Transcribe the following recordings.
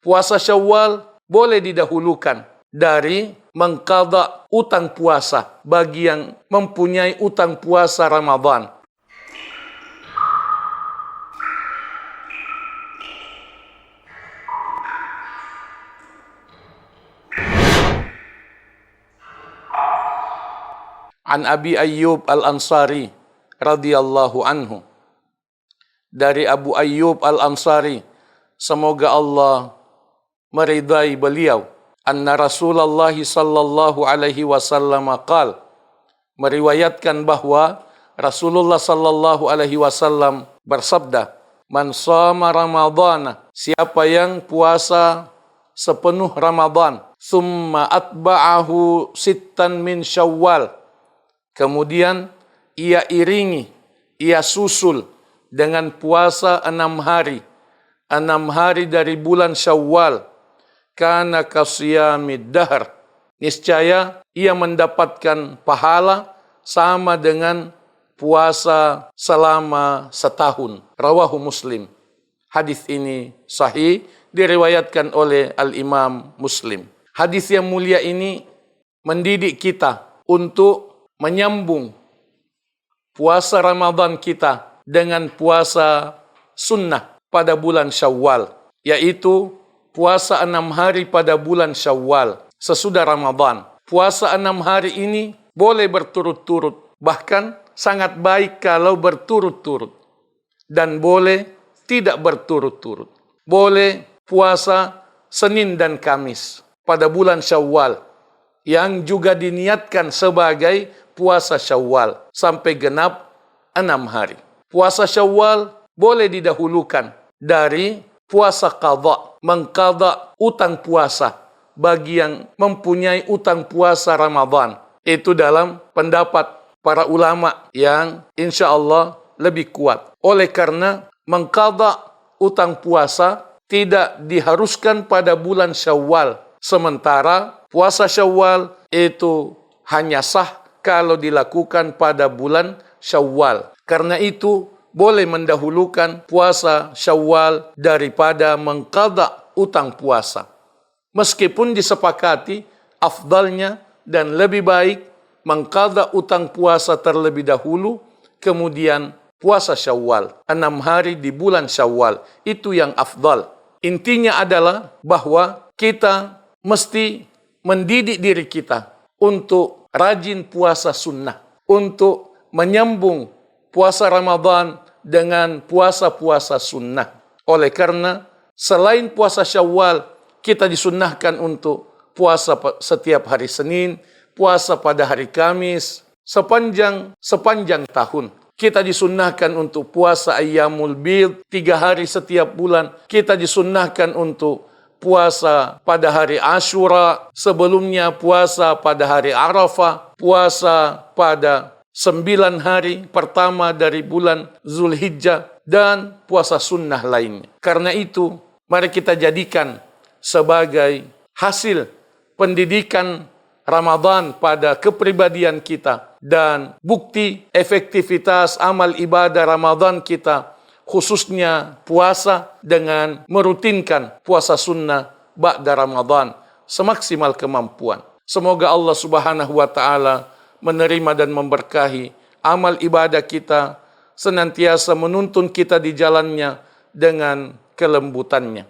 puasa Syawal boleh didahulukan dari mengqadha utang puasa bagi yang mempunyai utang puasa Ramadan. An Abi Ayyub Al-Ansari radhiyallahu anhu, dari Abu Ayyub Al-Ansari, semoga Allah meridai beliau, anna Rasulullah sallallahu alaihi wasallam qala, meriwayatkan bahwa Rasulullah sallallahu alaihi wasallam bersabda, man shama ramadhana, siapa yang puasa sepenuh Ramadan, summa atba'ahu sittan min Syawal, kemudian ia iringi, ia susul dengan puasa 6 hari. 6 hari dari bulan Syawal. Kana kasiyamid dahr. Niscaya ia mendapatkan pahala sama dengan puasa selama setahun. Rawahu Muslim. Hadis ini sahih, diriwayatkan oleh Al-Imam Muslim. Hadis yang mulia ini mendidik kita untuk menyambung puasa Ramadan kita dengan puasa sunnah pada bulan Syawal, yaitu puasa 6 hari pada bulan Syawal sesudah Ramadan. Puasa 6 hari ini boleh berturut-turut, bahkan sangat baik kalau berturut-turut, dan boleh tidak berturut-turut. Boleh puasa Senin dan Kamis pada bulan Syawal, yang juga diniatkan sebagai puasa Syawal sampai genap 6 hari. Puasa Syawal boleh didahulukan dari puasa qadha, mengqadha utang puasa bagi yang mempunyai utang puasa Ramadan. Itu dalam pendapat para ulama yang insya Allah lebih kuat. Oleh karena mengqadha utang puasa tidak diharuskan pada bulan Syawal, sementara puasa Syawal itu hanya sah kalau dilakukan pada bulan Syawal. Karena itu boleh mendahulukan puasa Syawal daripada mengqadha utang puasa. Meskipun disepakati afdalnya dan lebih baik mengqadha utang puasa terlebih dahulu, kemudian puasa Syawal 6 hari di bulan Syawal, itu yang afdal. Intinya adalah bahwa kita mesti mendidik diri kita untuk rajin puasa sunnah, untuk menyambung puasa Ramadan dengan puasa-puasa sunnah. Oleh karena selain puasa Syawal, kita disunnahkan untuk puasa setiap hari Senin, puasa pada hari Kamis, sepanjang tahun. Kita disunnahkan untuk puasa Ayyamul Bid 3 hari setiap bulan. Kita disunnahkan untuk puasa pada hari Ashura, sebelumnya puasa pada hari Arafah, puasa pada 9 hari pertama dari bulan Zulhijjah, dan puasa sunnah lainnya. Karena itu, mari kita jadikan sebagai hasil pendidikan Ramadan pada kepribadian kita dan bukti efektivitas amal ibadah Ramadan kita, khususnya puasa, dengan merutinkan puasa sunnah ba'da Ramadan semaksimal kemampuan. Semoga Allah Subhanahu wa taala menerima dan memberkahi amal ibadah kita, senantiasa menuntun kita di jalannya dengan kelembutannya.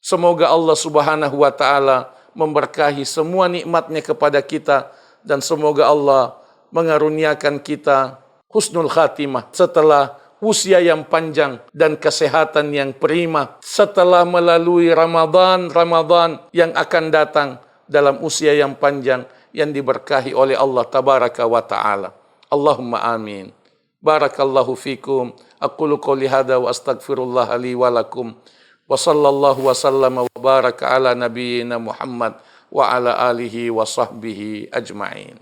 Semoga Allah Subhanahu wa taala memberkahi semua nikmatnya kepada kita, dan semoga Allah mengaruniakan kita husnul khatimah setelah usia yang panjang dan kesehatan yang prima, setelah melalui Ramadan yang akan datang dalam usia yang panjang yang diberkahi oleh Allah tabaraka wa ta'ala. Allahumma amin. Barakallahu fikum. Aqulu qouli hadza wa astaghfirullah li wa lakum. Wa sallallahu wa sallama wa baraka ala nabiyyina Muhammad wa ala alihi wa sahbihi ajma'in.